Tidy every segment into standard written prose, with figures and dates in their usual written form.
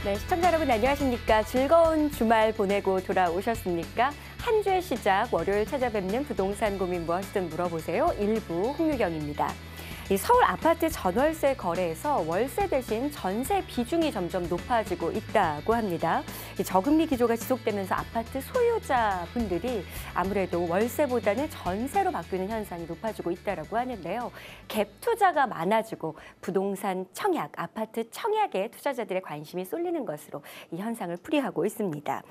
네, 시청자 여러분 안녕하십니까? 즐거운 주말 보내고 돌아오셨습니까? 한 주의 시작, 월요일 찾아뵙는 부동산 고민 무엇이든 물어보세요. 일부 홍유경입니다. 이 서울 아파트 전월세 거래에서 월세 대신 전세 비중이 점점 높아지고 있다고 합니다. 이 저금리 기조가 지속되면서 아파트 소유자분들이 아무래도 월세보다는 전세로 바뀌는 현상이 높아지고 있다고 하는데요. 갭 투자가 많아지고 부동산 청약, 아파트 청약에 투자자들의 관심이 쏠리는 것으로 이 현상을 풀이하고 있습니다.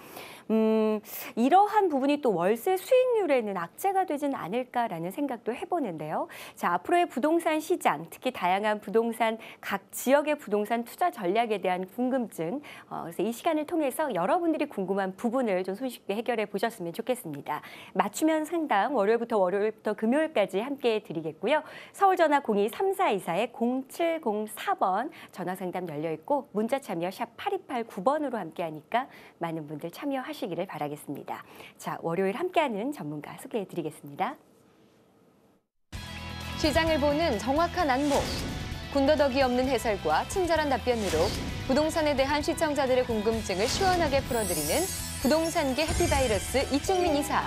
이러한 부분이 또 월세 수익률에는 악재가 되진 않을까라는 생각도 해보는데요. 자, 앞으로의 부동산 시장, 특히 다양한 부동산, 각 지역의 부동산 투자 전략에 대한 궁금증, 그래서 이 시간을 통해서 여러분들이 궁금한 부분을 좀 손쉽게 해결해 보셨으면 좋겠습니다. 맞춤형 상담 월요일부터 금요일까지 함께 드리겠고요. 서울전화 02-3424-0704번 전화 상담 열려 있고 문자 참여 샵 8289번으로 함께하니까 많은 분들 참여하시기를 바라겠습니다. 자, 월요일 함께하는 전문가 소개해 드리겠습니다. 시장을 보는 정확한 안목, 군더더기 없는 해설과 친절한 답변으로 부동산에 대한 시청자들의 궁금증을 시원하게 풀어드리는 부동산계 해피바이러스 이충민 이사.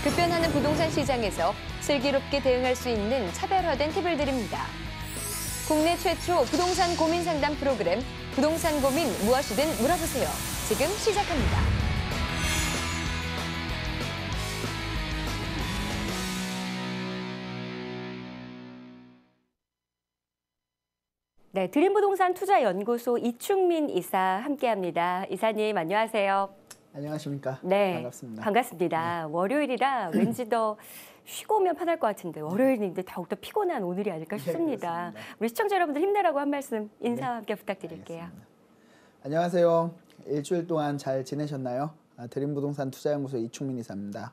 급변하는 부동산 시장에서 슬기롭게 대응할 수 있는 차별화된 팁을 드립니다. 국내 최초 부동산 고민 상담 프로그램 부동산 고민 무엇이든 물어보세요. 지금 시작합니다. 네, 드림부동산 투자연구소 이충민 이사 함께합니다. 이사님 안녕하세요. 안녕하십니까? 네, 반갑습니다. 반갑습니다. 네. 월요일이라 왠지 더 쉬고 오면 편할 것 같은데 월요일인데 더욱더 피곤한 오늘이 아닐까 싶습니다. 네, 우리 시청자 여러분들 힘내라고 한 말씀 인사와 함께 부탁드릴게요. 알겠습니다. 안녕하세요. 일주일 동안 잘 지내셨나요? 드림부동산 투자연구소 이충민 이사입니다.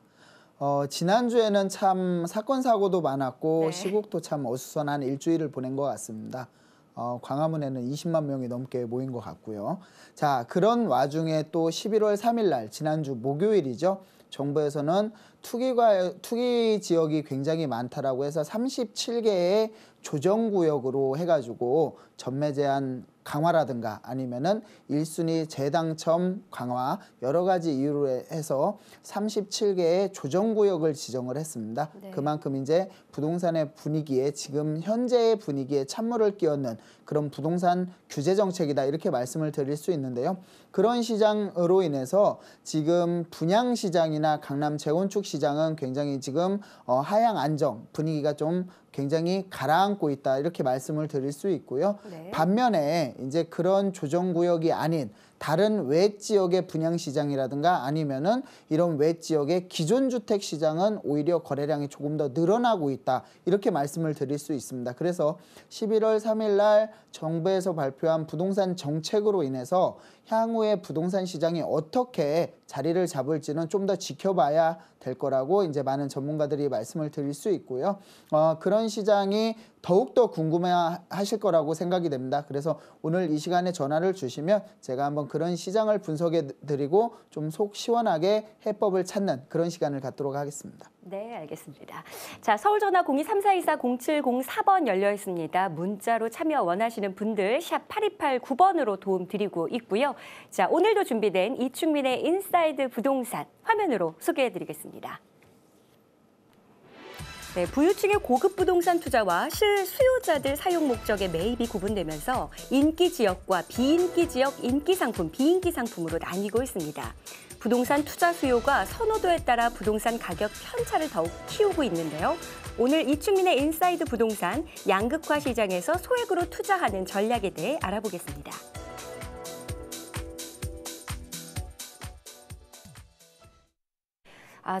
지난주에는 참 사건 사고도 많았고 네. 시국도 참 어수선한 일주일을 보낸 것 같습니다. 광화문에는 20만 명이 넘게 모인 것 같고요. 자, 그런 와중에 또 11월 3일 날 지난주 목요일이죠. 정부에서는 투기 지역이 굉장히 많다라고 해서 37개의 조정구역으로 해가지고 전매 제한 강화라든가 아니면은 1순위 재당첨 강화 여러 가지 이유로 해서 37개의 조정구역을 지정을 했습니다. 네. 그만큼 이제 부동산의 분위기에 지금 현재의 분위기에 찬물을 끼얹는 그런 부동산 규제 정책이다 이렇게 말씀을 드릴 수 있는데요. 그런 시장으로 인해서 지금 분양 시장이나 강남 재건축 시장은 굉장히 지금 하향 안정 분위기가 좀 굉장히 가라앉고 있다 이렇게 말씀을 드릴 수 있고요. 네. 반면에 이제 그런 조정구역이 아닌 다른 외 지역의 분양 시장이라든가 아니면은 이런 외 지역의 기존 주택 시장은 오히려 거래량이 조금 더 늘어나고 있다 이렇게 말씀을 드릴 수 있습니다. 그래서 11월 3일 날 정부에서 발표한 부동산 정책으로 인해서 향후에 부동산 시장이 어떻게 자리를 잡을지는 좀 더 지켜봐야 될 거라고 이제 많은 전문가들이 말씀을 드릴 수 있고요. 그런 시장이 더욱더 궁금해하실 거라고 생각이 됩니다. 그래서 오늘 이 시간에 전화를 주시면 제가 한번 그런 시장을 분석해 드리고 좀 속 시원하게 해법을 찾는 그런 시간을 갖도록 하겠습니다. 네, 알겠습니다. 자, 서울전화 02-3424-0704번 열려 있습니다. 문자로 참여 원하시는 분들 샵 8289번으로 도움 드리고 있고요. 자, 오늘도 준비된 이충민의 인사이드 부동산 화면으로 소개해드리겠습니다. 네, 부유층의 고급 부동산 투자와 실수요자들 사용 목적의 매입이 구분되면서 인기 지역과 비인기 지역 인기 상품, 비인기 상품으로 나뉘고 있습니다. 부동산 투자 수요가 선호도에 따라 부동산 가격 편차를 더욱 키우고 있는데요. 오늘 이충민의 인사이드 부동산 양극화 시장에서 소액으로 투자하는 전략에 대해 알아보겠습니다.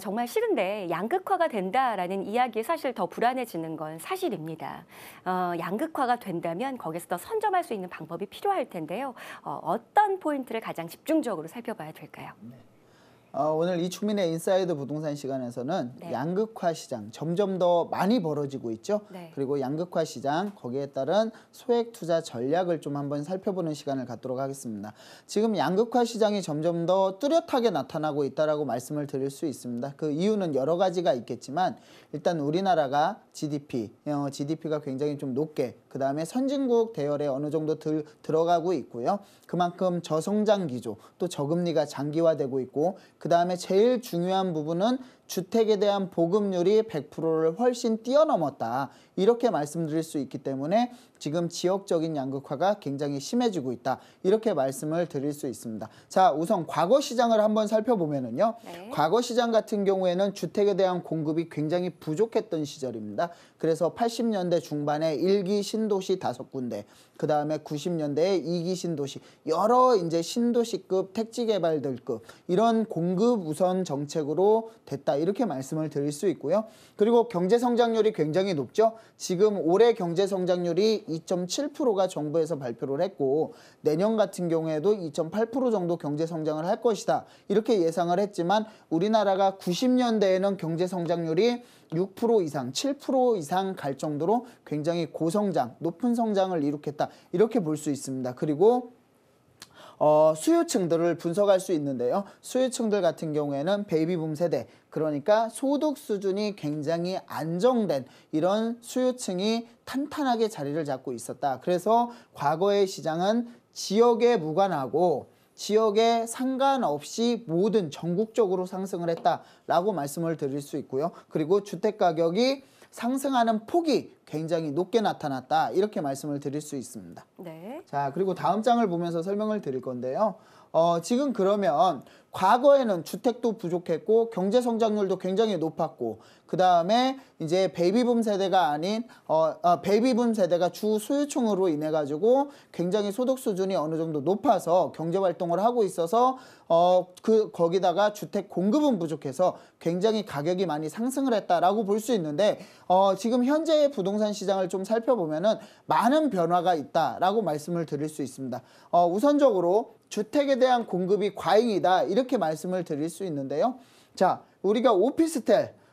정말 싫은데 양극화가 된다라는 이야기에 사실 더 불안해지는 건 사실입니다. 양극화가 된다면 거기서 더 선점할 수 있는 방법이 필요할 텐데요. 어떤 포인트를 가장 집중적으로 살펴봐야 될까요? 네. 오늘 이충민의 인사이드 부동산 시간에서는 네. 양극화 시장 점점 더 많이 벌어지고 있죠. 네. 그리고 양극화 시장 거기에 따른 소액 투자 전략을 좀 한번 살펴보는 시간을 갖도록 하겠습니다. 지금 양극화 시장이 점점 더 뚜렷하게 나타나고 있다라고 말씀을 드릴 수 있습니다. 그 이유는 여러 가지가 있겠지만 일단 우리나라가 GDP가 굉장히 좀 높게 그 다음에 선진국 대열에 어느 정도 들어가고 있고요. 그만큼 저성장 기조 또 저금리가 장기화되고 있고 그 다음에 제일 중요한 부분은 주택에 대한 보급률이 100%를 훨씬 뛰어넘었다. 이렇게 말씀드릴 수 있기 때문에 지금 지역적인 양극화가 굉장히 심해지고 있다. 이렇게 말씀을 드릴 수 있습니다. 자, 우선 과거 시장을 한번 살펴보면은요. 네. 과거 시장 같은 경우에는 주택에 대한 공급이 굉장히 부족했던 시절입니다. 그래서 80년대 중반에 1기 신도시 5군데, 그 다음에 90년대에 2기 신도시, 여러 이제 신도시급 택지개발들급 이런 공급 우선 정책으로 됐다. 이렇게 말씀을 드릴 수 있고요. 그리고 경제 성장률이 굉장히 높죠. 지금 올해 경제 성장률이 2.7%가 정부에서 발표를 했고 내년 같은 경우에도 2.8% 정도 경제 성장을 할 것이다. 이렇게 예상을 했지만 우리나라가 90년대에는 경제 성장률이 6% 이상, 7% 이상 갈 정도로 굉장히 고성장, 높은 성장을 이룩했다. 이렇게 볼 수 있습니다. 그리고 수요층들을 분석할 수 있는데요. 수요층들 같은 경우에는 베이비붐 세대, 그러니까 소득 수준이 굉장히 안정된 이런 수요층이 탄탄하게 자리를 잡고 있었다. 그래서 과거의 시장은 지역에 무관하고 지역에 상관없이 모든 전국적으로 상승을 했다라고 말씀을 드릴 수 있고요. 그리고 주택가격이 상승하는 폭이 굉장히 높게 나타났다. 이렇게 말씀을 드릴 수 있습니다. 네. 자, 그리고 다음 장을 보면서 설명을 드릴 건데요. 지금 그러면 과거에는 주택도 부족했고 경제 성장률도 굉장히 높았고 그 다음에 이제 베이비붐 세대가 아닌 베이비붐 세대가 주 소유층으로 인해 가지고 굉장히 소득 수준이 어느 정도 높아서 경제 활동을 하고 있어서 거기다가 주택 공급은 부족해서 굉장히 가격이 많이 상승을 했다라고 볼 수 있는데 지금 현재의 부동산 시장을 좀 살펴보면은 많은 변화가 있다라고 말씀을 드릴 수 있습니다. 우선적으로 주택에 대한 공급이 과잉이다 이렇게 말씀을 드릴 수 있는데요. 자, 우리가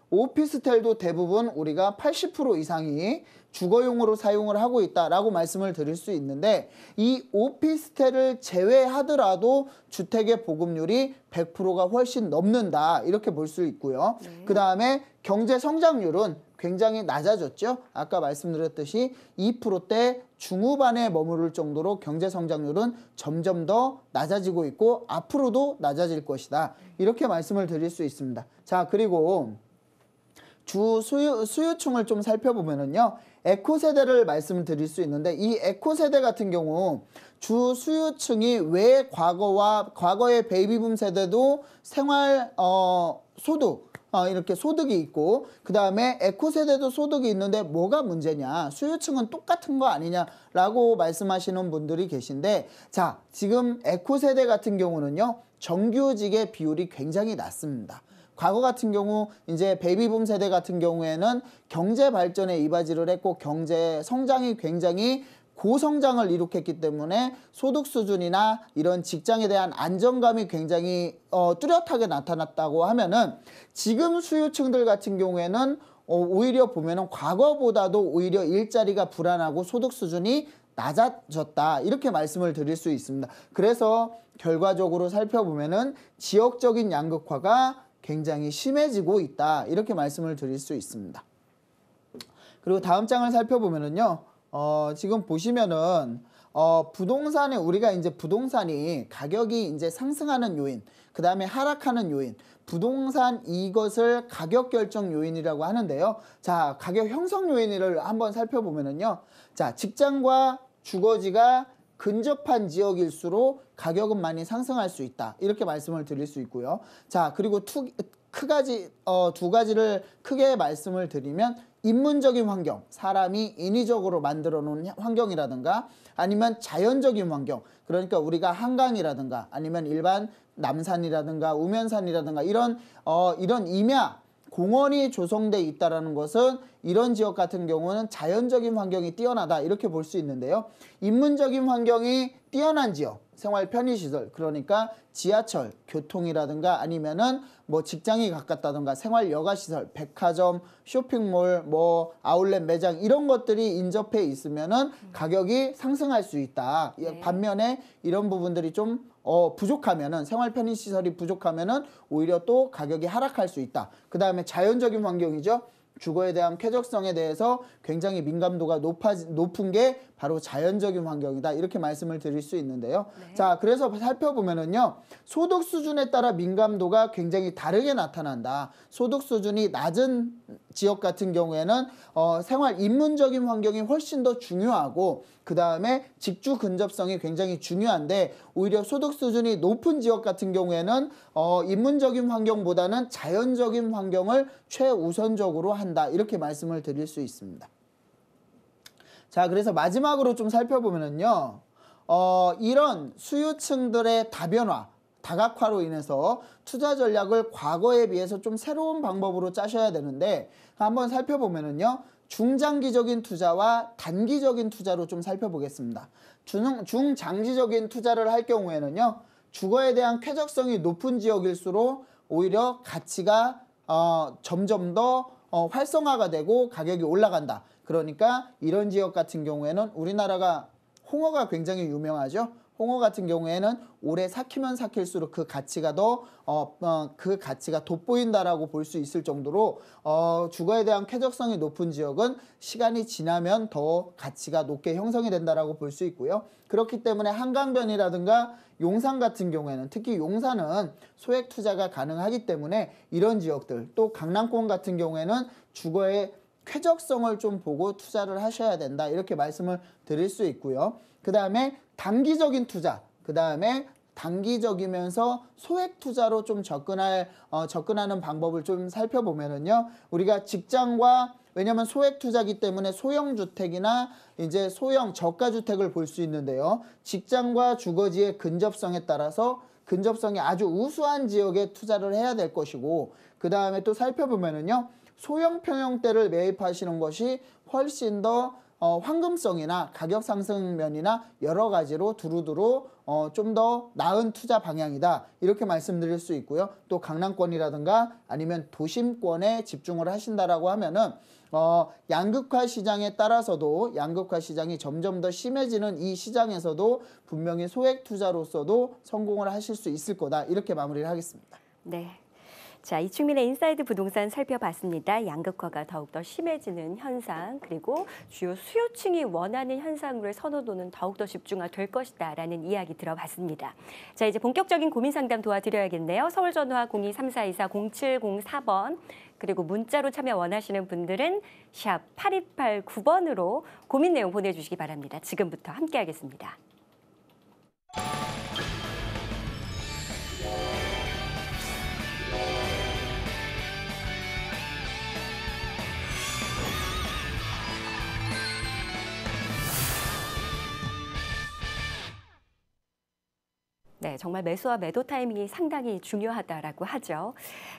오피스텔도 대부분 우리가 80% 이상이 주거용으로 사용을 하고 있다라고 말씀을 드릴 수 있는데 이 오피스텔을 제외하더라도 주택의 보급률이 100%가 훨씬 넘는다 이렇게 볼 수 있고요. 네. 그 다음에 경제 성장률은 굉장히 낮아졌죠. 아까 말씀드렸듯이 2%대 중후반에 머무를 정도로 경제 성장률은 점점 더 낮아지고 있고 앞으로도 낮아질 것이다. 이렇게 말씀을 드릴 수 있습니다. 자, 그리고 주 수요층을 좀 살펴보면은요. 에코 세대를 말씀드릴 수 있는데 이 에코 세대 같은 경우 주 수요층이 왜 과거의 베이비붐 세대도 생활 소득 이렇게 소득이 있고 그 다음에 에코 세대도 소득이 있는데 뭐가 문제냐, 수요층은 똑같은 거 아니냐라고 말씀하시는 분들이 계신데 자, 지금 에코 세대 같은 경우는요 정규직의 비율이 굉장히 낮습니다. 과거 같은 경우 이제 베이비붐 세대 같은 경우에는 경제 발전에 이바지를 했고 경제 성장이 굉장히 고성장을 이룩했기 때문에 소득 수준이나 이런 직장에 대한 안정감이 굉장히 뚜렷하게 나타났다고 하면은 지금 수요층들 같은 경우에는 오히려 보면은 과거보다도 오히려 일자리가 불안하고 소득 수준이 낮아졌다 이렇게 말씀을 드릴 수 있습니다. 그래서 결과적으로 살펴보면은 지역적인 양극화가 굉장히 심해지고 있다 이렇게 말씀을 드릴 수 있습니다. 그리고 다음 장을 살펴보면은요. 지금 보시면은 부동산에 우리가 이제 부동산이 가격이 이제 상승하는 요인, 그 다음에 하락하는 요인, 부동산 이것을 가격 결정 요인이라고 하는데요. 자, 가격 형성 요인을 한번 살펴보면은요. 자, 직장과 주거지가 근접한 지역일수록 가격은 많이 상승할 수 있다. 이렇게 말씀을 드릴 수 있고요. 자, 그리고 두 가지를 크게 말씀을 드리면 인문적인 환경, 사람이 인위적으로 만들어 놓은 환경이라든가 아니면 자연적인 환경, 그러니까 우리가 한강이라든가 아니면 일반 남산이라든가 우면산이라든가 이런 임야, 공원이 조성돼 있다는 것은 이런 지역 같은 경우는 자연적인 환경이 뛰어나다 이렇게 볼 수 있는데요. 인문적인 환경이 뛰어난 지역, 생활 편의시설, 그러니까 지하철, 교통이라든가 아니면은 뭐 직장이 가깝다든가 생활 여가시설, 백화점, 쇼핑몰, 뭐 아울렛 매장 이런 것들이 인접해 있으면은 가격이 상승할 수 있다. 네. 반면에 이런 부분들이 좀 부족하면은 생활 편의시설이 부족하면은 오히려 또 가격이 하락할 수 있다. 그 다음에 자연적인 환경이죠. 주거에 대한 쾌적성에 대해서 굉장히 민감도가 높은 게 바로 자연적인 환경이다. 이렇게 말씀을 드릴 수 있는데요. 네. 자, 그래서 살펴보면은요, 소득 수준에 따라 민감도가 굉장히 다르게 나타난다. 소득 수준이 낮은 지역 같은 경우에는 생활 인문적인 환경이 훨씬 더 중요하고, 그 다음에 직주 근접성이 굉장히 중요한데, 오히려 소득 수준이 높은 지역 같은 경우에는 인문적인 환경보다는 자연적인 환경을 최우선적으로 한다. 이렇게 말씀을 드릴 수 있습니다. 자, 그래서 마지막으로 좀 살펴보면은요, 이런 수요층들의 다변화, 다각화로 인해서 투자 전략을 과거에 비해서 좀 새로운 방법으로 짜셔야 되는데, 한번 살펴보면은요, 중장기적인 투자와 단기적인 투자로 좀 살펴보겠습니다. 중장기적인 투자를 할 경우에는요, 주거에 대한 쾌적성이 높은 지역일수록 오히려 가치가 점점 더 활성화가 되고 가격이 올라간다. 그러니까 이런 지역 같은 경우에는 우리나라가 홍어가 굉장히 유명하죠. 홍어 같은 경우에는 오래 삭히면 삭힐수록 그 가치가 그 가치가 돋보인다라고 볼 수 있을 정도로 주거에 대한 쾌적성이 높은 지역은 시간이 지나면 더 가치가 높게 형성이 된다라고 볼 수 있고요. 그렇기 때문에 한강변이라든가 용산 같은 경우에는, 특히 용산은 소액 투자가 가능하기 때문에 이런 지역들, 또 강남권 같은 경우에는 주거의 쾌적성을 좀 보고 투자를 하셔야 된다. 이렇게 말씀을 드릴 수 있고요. 그 다음에 단기적인 투자, 그 다음에 단기적이면서 소액 투자로 좀 접근하는 방법을 좀 살펴보면은요, 우리가 왜냐면 소액 투자기 때문에 소형 주택이나 이제 소형 저가 주택을 볼 수 있는데요. 직장과 주거지의 근접성에 따라서 근접성이 아주 우수한 지역에 투자를 해야 될 것이고, 그 다음에 또 살펴보면은요, 소형 평형대를 매입하시는 것이 훨씬 더 황금성이나 가격 상승면이나 여러 가지로 두루두루 좀 더 나은 투자 방향이다. 이렇게 말씀드릴 수 있고요. 또 강남권이라든가 아니면 도심권에 집중을 하신다라고 하면은 양극화 시장에 따라서도 양극화 시장이 점점 더 심해지는 이 시장에서도 분명히 소액 투자로서도 성공을 하실 수 있을 거다. 이렇게 마무리를 하겠습니다. 네. 자, 이충민의 인사이드 부동산 살펴봤습니다. 양극화가 더욱더 심해지는 현상, 그리고 주요 수요층이 원하는 현상으로의 선호도는 더욱더 집중화될 것이다라는 이야기 들어봤습니다. 자, 이제 본격적인 고민 상담 도와드려야겠네요. 서울 전화 0234240704번, 그리고 문자로 참여 원하시는 분들은 샵 8289번으로 고민 내용 보내주시기 바랍니다. 지금부터 함께하겠습니다. 네, 정말 매수와 매도 타이밍이 상당히 중요하다라고 하죠.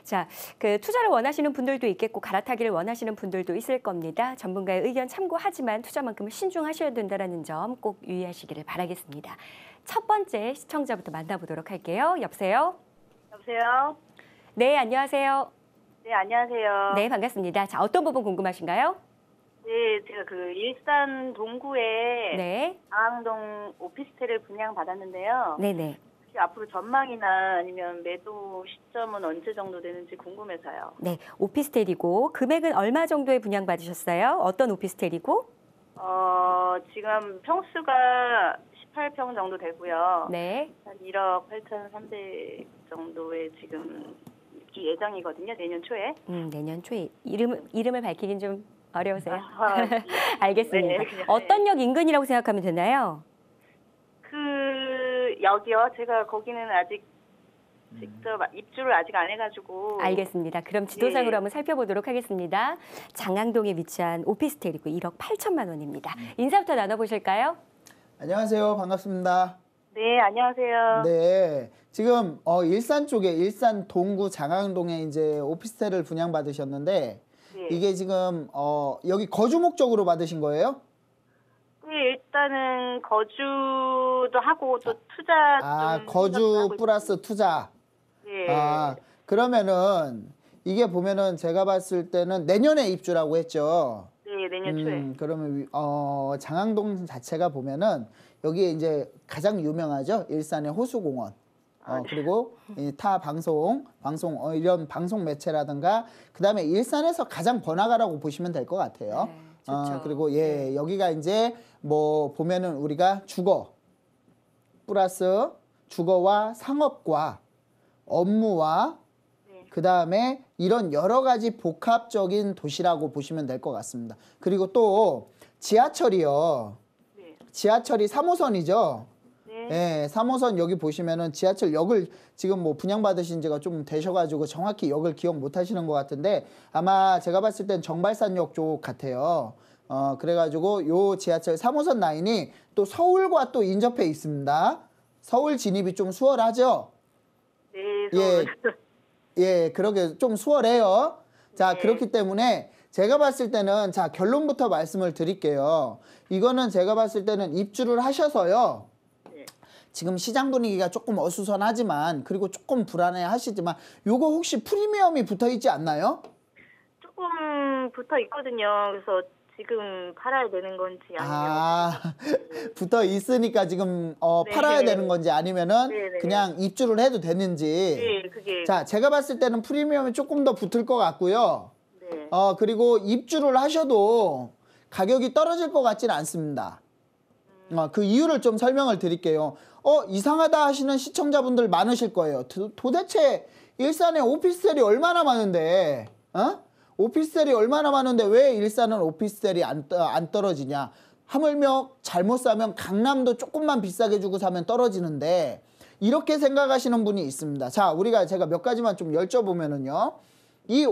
자, 투자를 원하시는 분들도 있겠고 갈아타기를 원하시는 분들도 있을 겁니다. 전문가의 의견 참고하지만 투자만큼은 신중하셔야 된다는 점 꼭 유의하시기를 바라겠습니다. 첫 번째 시청자부터 만나보도록 할게요. 여보세요? 여보세요? 네, 안녕하세요. 네, 안녕하세요. 네, 반갑습니다. 자, 어떤 부분 궁금하신가요? 네, 제가 일산 동구에 네. 강항동 오피스텔을 분양받았는데요. 네네. 혹시 앞으로 전망이나 아니면 매도 시점은 언제 정도 되는지 궁금해서요. 네, 오피스텔이고 금액은 얼마 정도에 분양받으셨어요? 어떤 오피스텔이고? 지금 평수가 18평 정도 되고요. 네. 한 1억 8,300 정도에 지금 입기 예정이거든요. 내년 초에. 내년 초에 이름을 밝히긴 좀 어려우세요? 네. 알겠습니다. 네, 어떤 역 인근이라고 생각하면 되나요? 여기요. 제가 거기는 아직 직접 입주를 아직 안 해가지고. 알겠습니다. 그럼 지도상으로 네. 한번 살펴보도록 하겠습니다. 장항동에 위치한 오피스텔이고 1억 8천만 원입니다. 인사부터 나눠보실까요? 안녕하세요. 반갑습니다. 네, 안녕하세요. 네. 지금 일산 쪽에 일산 동구 장항동에 이제 오피스텔을 분양받으셨는데 네. 이게 지금 여기 거주 목적으로 받으신 거예요? 네, 일단은 거주도 하고 또 투자 좀 거주 생각도 하고 플러스 투자. 있습니다. 네. 그러면은 이게 보면은 제가 봤을 때는 내년에 입주라고 했죠. 네, 내년 초에. 그러면 장항동 자체가 보면은 여기에 이제 가장 유명하죠. 일산의 호수공원. 그리고 이 타 방송 이런 방송 매체라든가 그다음에 일산에서 가장 번화가라고 보시면 될 것 같아요. 네, 좋죠. 그리고 여기가 이제 뭐 보면은 우리가 주거 플러스 주거와 상업과 업무와 그다음에 이런 여러 가지 복합적인 도시라고 보시면 될 것 같습니다. 그리고 또 지하철이요. 네. 지하철이 3호선이죠. 네. 네, 3호선 여기 보시면은 지하철 역을 지금 뭐 분양받으신 지가 좀 되셔가지고 정확히 역을 기억 못 하시는 것 같은데 아마 제가 봤을 땐 정발산역 쪽 같아요. 그래가지고 요 지하철 3호선 라인이 또 서울과 또 인접해 있습니다. 서울 진입이 좀 수월하죠? 네, 예, 그러게 좀 수월해요. 자, 네. 그렇기 때문에 제가 봤을 때는 자, 결론부터 말씀을 드릴게요. 이거는 제가 봤을 때는 입주를 하셔서요. 네. 지금 시장 분위기가 조금 어수선하지만 그리고 조금 불안해 하시지만 요거 혹시 프리미엄이 붙어 있지 않나요? 조금 붙어 있거든요. 그래서 지금 팔아야 되는 건지 아니면 붙어 있으니까 지금 네. 팔아야 되는 건지 아니면은 네. 그냥 입주를 해도 되는지. 네, 그게 자, 제가 봤을 때는 프리미엄이 조금 더 붙을 것 같고요. 네. 그리고 입주를 하셔도 가격이 떨어질 것 같지는 않습니다. 그 이유를 좀 설명을 드릴게요. 이상하다 하시는 시청자분들 많으실 거예요. 도대체 일산에 오피스텔이 얼마나 많은데, 오피스텔이 얼마나 많은데 왜 일산은 오피스텔이 안 떨어지냐. 하물며 잘못 사면 강남도 조금만 비싸게 주고 사면 떨어지는데 이렇게 생각하시는 분이 있습니다. 자, 제가 몇 가지만 좀 여쭤보면은요. 이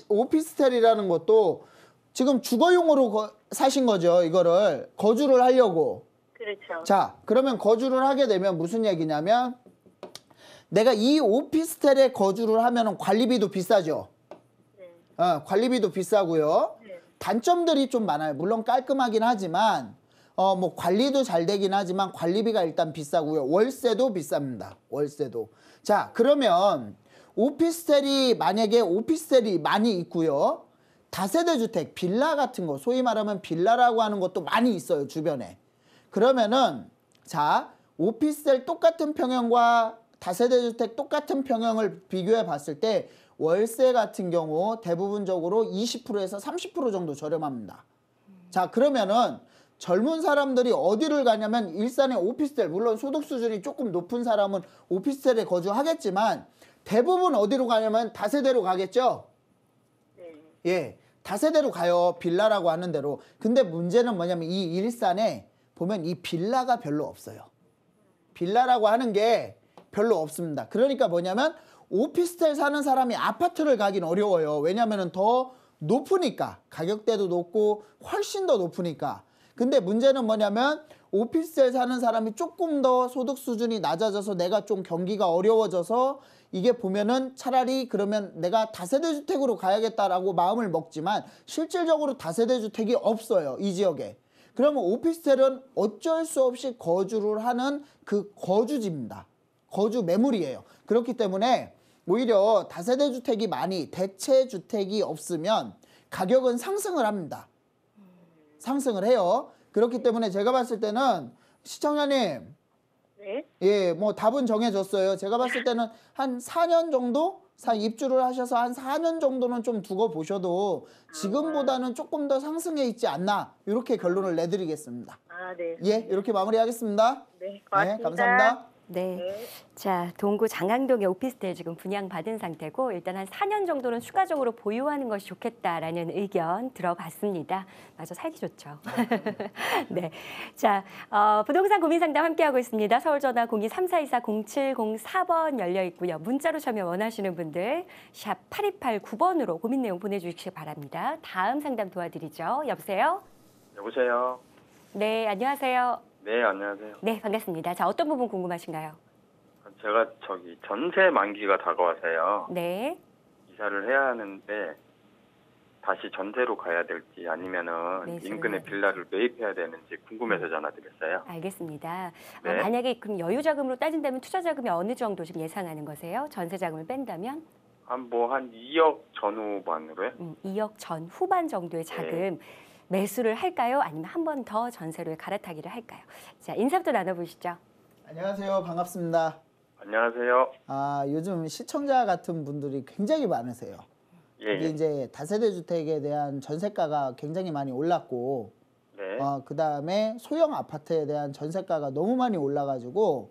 오피스텔이라는 것도 지금 주거용으로 사신 거죠. 이거를 거주를 하려고. 그렇죠. 자, 그러면 거주를 하게 되면 무슨 얘기냐면 내가 이 오피스텔에 거주를 하면은 관리비도 비싸죠. 관리비도 비싸고요. 네. 단점들이 좀 많아요. 물론 깔끔하긴 하지만 뭐 관리도 잘 되긴 하지만 관리비가 일단 비싸고요. 월세도 비쌉니다. 월세도. 자, 그러면 만약에 오피스텔이 많이 있고요. 다세대 주택, 빌라 같은 거, 소위 말하면 빌라라고 하는 것도 많이 있어요, 주변에. 그러면은 자, 오피스텔 똑같은 평형과 다세대 주택 똑같은 평형을 비교해 봤을 때 월세 같은 경우 대부분적으로 20%에서 30% 정도 저렴합니다. 자, 그러면은 젊은 사람들이 어디를 가냐면 일산의 오피스텔, 물론 소득 수준이 조금 높은 사람은 오피스텔에 거주하겠지만 대부분 어디로 가냐면 다세대로 가겠죠? 네. 예, 다세대로 가요. 빌라라고 하는 대로. 근데 문제는 뭐냐면 이 일산에 보면 이 빌라가 별로 없어요. 빌라라고 하는 게 별로 없습니다. 그러니까 뭐냐면 오피스텔 사는 사람이 아파트를 가긴 어려워요. 왜냐면은 더 높으니까. 가격대도 높고 훨씬 더 높으니까. 근데 문제는 뭐냐면 오피스텔 사는 사람이 조금 더 소득 수준이 낮아져서 내가 좀 경기가 어려워져서 이게 보면은 차라리 그러면 내가 다세대 주택으로 가야겠다라고 마음을 먹지만 실질적으로 다세대 주택이 없어요. 이 지역에. 그러면 오피스텔은 어쩔 수 없이 거주를 하는 그 거주지입니다. 거주 매물이에요. 그렇기 때문에 오히려 다세대 주택이 많이 대체 주택이 없으면 가격은 상승을 합니다. 상승을 해요. 그렇기 때문에 제가 봤을 때는 시청자님, 네. 예, 뭐 답은 정해졌어요. 제가 봤을 때는 한 4년 정도 입주를 하셔서 한 4년 정도는 좀 두고 보셔도 지금보다는 조금 더 상승해 있지 않나 이렇게 결론을 내드리겠습니다. 네. 예, 이렇게 마무리하겠습니다. 네, 고맙습니다. 네, 감사합니다. 네. 네. 자, 동구 장항동의 오피스텔 지금 분양받은 상태고 일단 한 4년 정도는 추가적으로 보유하는 것이 좋겠다라는 의견 들어봤습니다. 맞아, 살기 좋죠. 네. 자, 부동산 고민 상담 함께하고 있습니다. 서울 전화 02-3424-0704번 열려 있고요. 문자로 참여 원하시는 분들 샵 8289번으로 고민 내용 보내주시기 바랍니다. 다음 상담 도와드리죠. 여보세요? 여보세요. 네, 안녕하세요. 네, 안녕하세요. 네, 반갑습니다. 자, 어떤 부분 궁금하신가요? 제가 전세 만기가 다가와서요. 네. 이사를 해야 하는데 다시 전세로 가야 될지 아니면은 매수를 인근의 해야 빌라를 매입해야 되는지 궁금해서 전화드렸어요. 알겠습니다. 네. 만약에 그럼 여유 자금으로 따진다면 투자 자금이 어느 정도 지금 예상하는 거세요? 전세 자금을 뺀다면? 한 2억 전후반으로요? 2억 전 후반 정도의 자금 매수를 할까요? 아니면 한 번 더 전세로 갈아타기를 할까요? 자, 인사부터 나눠보시죠. 안녕하세요. 반갑습니다. 안녕하세요. 요즘 시청자 같은 분들이 굉장히 많으세요. 예, 이게 예. 이제 다세대 주택에 대한 전세가가 굉장히 많이 올랐고, 네. 그다음에 소형 아파트에 대한 전세가가 너무 많이 올라가지고,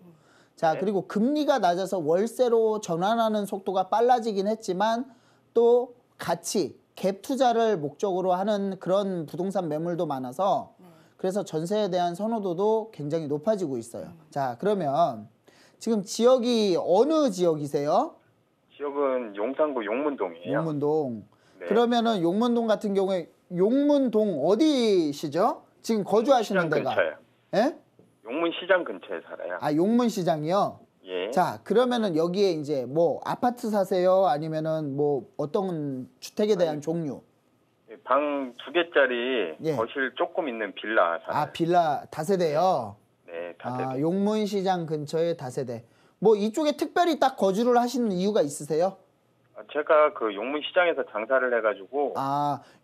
자, 네. 그리고 금리가 낮아서 월세로 전환하는 속도가 빨라지긴 했지만 또 같이 갭 투자를 목적으로 하는 그런 부동산 매물도 많아서 그래서 전세에 대한 선호도도 굉장히 높아지고 있어요. 자, 그러면 지금 지역이 어느 지역이세요? 지역은 용산구 용문동이에요. 용문동. 네. 그러면은 용문동 같은 경우에 용문동 어디시죠? 지금 거주하시는 시장 데가? 근처요. 예? 용문시장 근처에 살아요. 용문시장이요? 예. 자, 그러면은 여기에 이제 뭐 아파트 사세요? 아니면은 뭐 어떤 주택에 대한 종류? 방 2개짜리 예. 거실 조금 있는 빌라 살아요. 빌라 다세대요? 네, 다세대. 용문시장 근처에 다세대. 뭐 이쪽에 특별히 딱 거주를 하시는 이유가 있으세요? 제가 그 용문시장에서 장사를 해가지고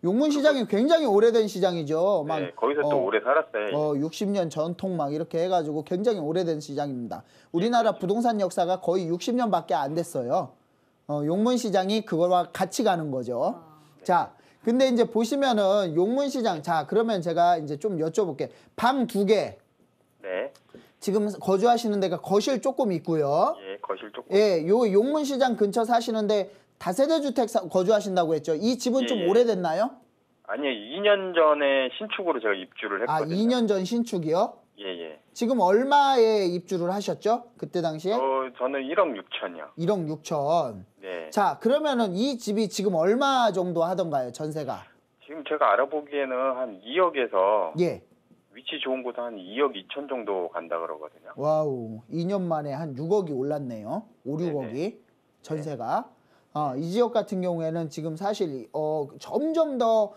용문시장이 굉장히 오래된 시장이죠. 막 네, 거기서 또 오래 살았어요. 60년 전통 막 이렇게 해가지고 굉장히 오래된 시장입니다. 우리나라 부동산 역사가 거의 60년밖에 안 됐어요. 용문시장이 그거와 같이 가는 거죠. 자, 근데 이제 보시면은 용문시장, 자, 그러면 제가 이제 좀 여쭤볼게요. 방 2개. 네. 지금 거주하시는 데가 거실 조금 있고요. 예, 거실 조금. 예, 요 용문시장 근처 사시는데 다세대 주택 거주하신다고 했죠. 이 집은 좀 예. 오래됐나요? 아니요, 2년 전에 신축으로 제가 입주를 했거든요. 2년 전 신축이요? 예, 예. 지금 얼마에 입주를 하셨죠? 그때 당시에? 저는 1억 6천이요. 1억 6천. 네. 자, 그러면은 이 집이 지금 얼마 정도 하던가요, 전세가? 지금 제가 알아보기에는 한 2억에서 예. 위치 좋은 곳은 한 2억 2천 정도 간다 그러거든요. 와우, 2년 만에 한 6억이 올랐네요. 5, 6억이 네네. 전세가. 이 지역 같은 경우에는 지금 사실 점점 더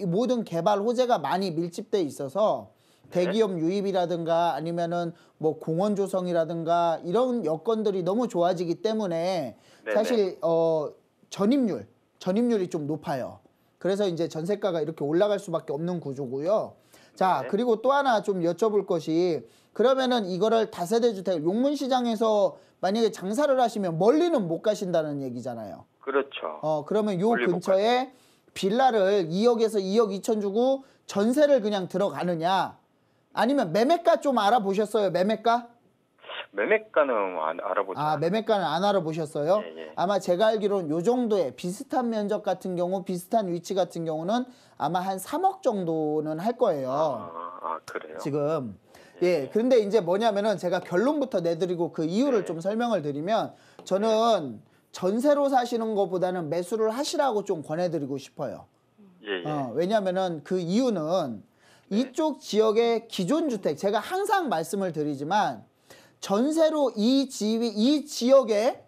모든 개발 호재가 많이 밀집돼 있어서 대기업 유입이라든가 아니면은 뭐 공원 조성이라든가 이런 여건들이 너무 좋아지기 때문에 네네. 사실 전입률이 좀 높아요. 그래서 이제 전세가가 이렇게 올라갈 수밖에 없는 구조고요. 자, 네. 그리고 또 하나 좀 여쭤볼 것이 그러면은 이거를 다세대 주택 용문시장에서 만약에 장사를 하시면 멀리는 못 가신다는 얘기잖아요. 그렇죠. 그러면 요 멀리 못 근처에 빌라를 2억에서 2억 2천 주고 전세를 그냥 들어가느냐 아니면 매매가 좀 알아보셨어요? 매매가? 매매가는 알아보죠. 매매가는 안 알아보셨어요? 예, 예. 아마 제가 알기로는 요 정도의 비슷한 면적 같은 경우, 비슷한 위치 같은 경우는 아마 한 3억 정도는 할 거예요. 그래요? 지금. 예, 그런데 이제 뭐냐면은 제가 결론부터 내드리고 그 이유를 네. 좀 설명을 드리면 저는 전세로 사시는 것보다는 매수를 하시라고 좀 권해드리고 싶어요. 예, 예. 왜냐면은 그 이유는 이쪽 지역의 기존 주택, 제가 항상 말씀을 드리지만 전세로 이 지역의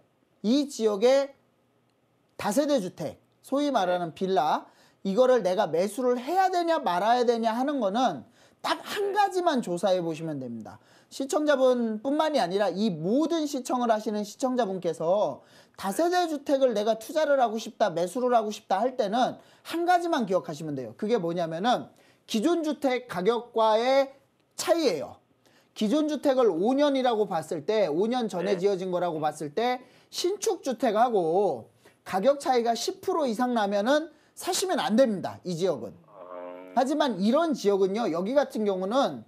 다세대 주택, 소위 말하는 빌라, 이거를 내가 매수를 해야 되냐 말아야 되냐 하는 거는 딱 한 가지만 조사해 보시면 됩니다. 시청자분뿐만이 아니라 이 모든 시청을 하시는 시청자분께서 다세대 주택을 내가 투자를 하고 싶다, 매수를 하고 싶다 할 때는 한 가지만 기억하시면 돼요. 그게 뭐냐면은 기존 주택 가격과의 차이예요. 기존 주택을 5년이라고 봤을 때, 5년 전에 지어진 거라고 봤을 때 신축 주택하고 가격 차이가 10% 이상 나면은 사시면 안 됩니다. 이 지역은. 하지만 이런 지역은요, 여기 같은 경우는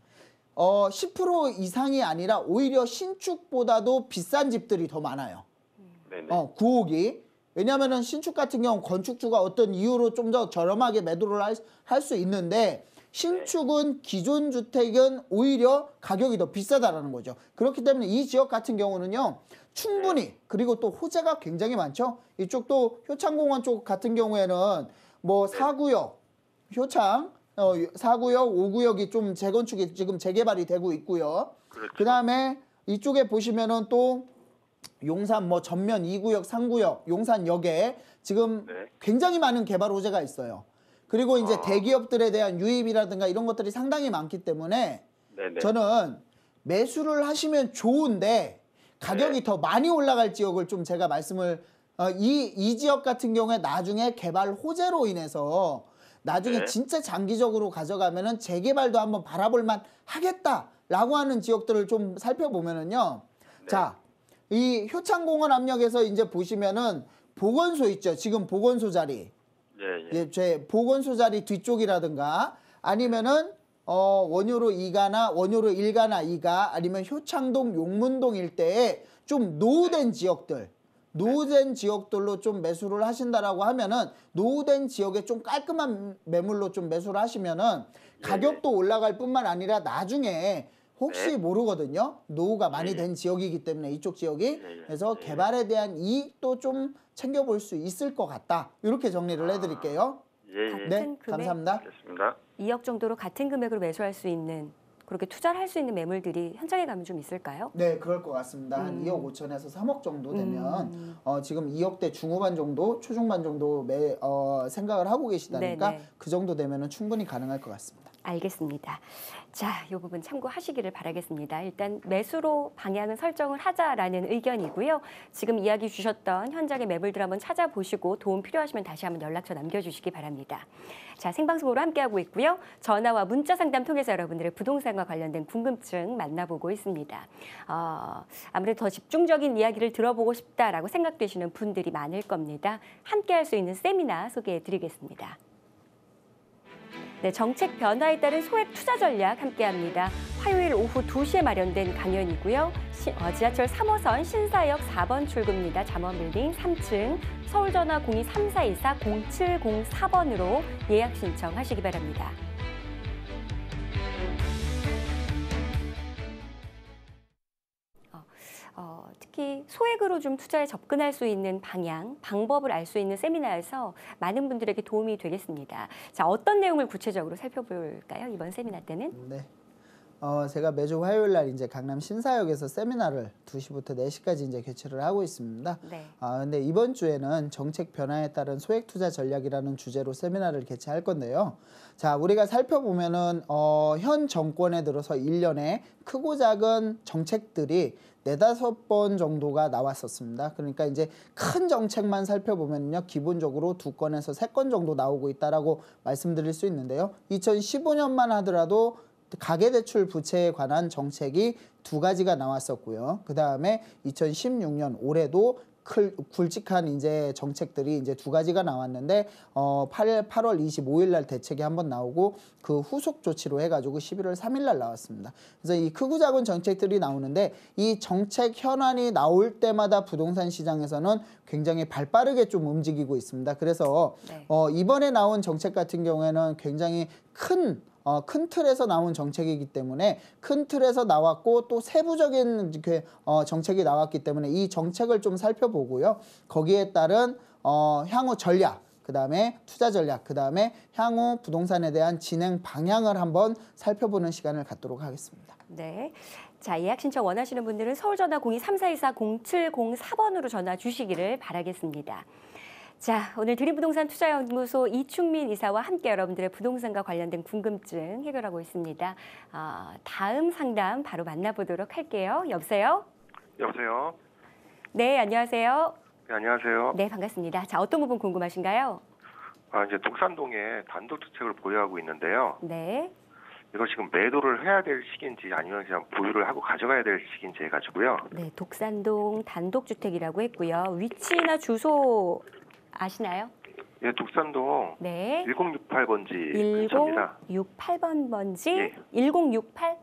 10% 이상이 아니라 오히려 신축보다도 비싼 집들이 더 많아요. 네네. 9억이. 왜냐면은 신축 같은 경우는 건축주가 어떤 이유로 좀 더 저렴하게 매도를 할 수 있는데 신축은 기존 주택은 오히려 가격이 더 비싸다라는 거죠. 그렇기 때문에 이 지역 같은 경우는요, 충분히, 그리고 또 호재가 굉장히 많죠. 이쪽도 효창공원 쪽 같은 경우에는 뭐 4구역, 효창, 4구역, 5구역이 좀 재건축이 지금 재개발이 되고 있고요. 그렇죠. 그 다음에 이쪽에 보시면은 또 용산 뭐 전면 2구역, 3구역, 용산역에 지금 네. 굉장히 많은 개발 호재가 있어요. 그리고 이제 대기업들에 대한 유입이라든가 이런 것들이 상당히 많기 때문에 네네. 저는 매수를 하시면 좋은데 가격이 네. 더 많이 올라갈 지역을 좀 제가 말씀을 이 지역 같은 경우에 나중에 개발 호재로 인해서 나중에 네. 진짜 장기적으로 가져가면은 재개발도 한번 바라볼 만 하겠다라고 하는 지역들을 좀 살펴보면은요. 네. 자, 이 효창공원 압력에서 이제 보시면은 보건소 있죠. 지금 보건소 자리. 예, 예. 예, 제 보건소 자리 뒤쪽이라든가 아니면은 원효로 2가나 원효로 1가나 2가 아니면 효창동 용문동 일대에 좀 노후된 지역들 노후된 지역들로 좀 매수를 하신다라고 하면은 노후된 지역에 좀 깔끔한 매물로 좀 매수를 하시면은 가격도 올라갈 뿐만 아니라 나중에 혹시 네. 모르거든요. 노후가 많이 예. 된 지역이기 때문에 이쪽 지역이 예. 그래서 예. 개발에 대한 이익도 좀 챙겨볼 수 있을 것 같다. 이렇게 정리를 해드릴게요. 예, 예. 같은 네, 금액? 감사합니다. 알겠습니다. 2억 정도로 같은 금액으로 매수할 수 있는 그렇게 투자를 할 수 있는 매물들이 현장에 가면 좀 있을까요? 네, 그럴 것 같습니다. 한 2억 5천에서 3억 정도 되면 지금 2억대 중후반 정도, 초중반 정도 생각을 하고 계시다니까 네네. 그 정도 되면은 충분히 가능할 것 같습니다. 알겠습니다. 자, 이 부분 참고하시기를 바라겠습니다. 일단 매수로 방향은 설정을 하자라는 의견이고요. 지금 이야기 주셨던 현장의 매물들 한번 찾아보시고 도움 필요하시면 다시 한번 연락처 남겨주시기 바랍니다. 자, 생방송으로 함께하고 있고요. 전화와 문자 상담 통해서 여러분들의 부동산과 관련된 궁금증 만나보고 있습니다. 아무래도 더 집중적인 이야기를 들어보고 싶다라고 생각되시는 분들이 많을 겁니다. 함께할 수 있는 세미나 소개해드리겠습니다. 네, 정책 변화에 따른 소액 투자 전략 함께합니다. 화요일 오후 2시에 마련된 강연이고요. 지하철 3호선 신사역 4번 출구입니다. 잠원빌딩 3층 서울전화 0234240704번으로 예약 신청하시기 바랍니다. 특히 소액으로 좀 투자에 접근할 수 있는 방향, 방법을 알 수 있는 세미나에서 많은 분들에게 도움이 되겠습니다. 자, 어떤 내용을 구체적으로 살펴볼까요? 이번 세미나 때는? 네. 제가 매주 화요일 날 이제 강남 신사역에서 세미나를 2시부터 4시까지 이제 개최를 하고 있습니다. 네. 근데 이번 주에는 정책 변화에 따른 소액 투자 전략이라는 주제로 세미나를 개최할 건데요. 자, 우리가 살펴보면은 현 정권에 들어서 1년에 크고 작은 정책들이 4-5번 정도가 나왔었습니다. 그러니까 이제 큰 정책만 살펴보면요. 기본적으로 2건에서 3건 정도 나오고 있다라고 말씀드릴 수 있는데요. 2015년만 하더라도 가계대출 부채에 관한 정책이 2가지가 나왔었고요. 그 다음에 2016년 올해도 굵직한 이제 정책들이 이제 2가지가 나왔는데 8월 25일 날 대책이 한번 나오고 그 후속 조치로 해가지고 11월 3일 날 나왔습니다. 그래서 이 크고 작은 정책들이 나오는데 이 정책 현안이 나올 때마다 부동산 시장에서는 굉장히 발빠르게 좀 움직이고 있습니다. 그래서 네. 이번에 나온 정책 같은 경우에는 굉장히 큰 틀에서 나온 정책이기 때문에 큰 틀에서 나왔고 또 세부적인 정책이 나왔기 때문에 이 정책을 좀 살펴보고요. 거기에 따른 향후 전략, 그다음에 투자 전략, 그다음에 향후 부동산에 대한 진행 방향을 한번 살펴보는 시간을 갖도록 하겠습니다. 네. 자, 예약 신청 원하시는 분들은 서울전화 0234240704번으로 전화 주시기를 바라겠습니다. 자, 오늘 드림부동산 투자연구소 이충민 이사와 함께 여러분들의 부동산과 관련된 궁금증 해결하고 있습니다. 다음 상담 바로 만나보도록 할게요. 여보세요? 여보세요? 네, 안녕하세요. 네, 안녕하세요. 네, 반갑습니다. 자, 어떤 부분 궁금하신가요? 이제 독산동에 단독주택을 보유하고 있는데요. 네. 이거 지금 매도를 해야 될 시기인지 아니면 그냥 보유를 하고 가져가야 될 시기인지 해가지고요. 네, 독산동 단독주택이라고 했고요. 위치나 주소 아시나요? 예, 독산동 네. 1068번지 근처입니다. 1068번 번지? 예. 1068?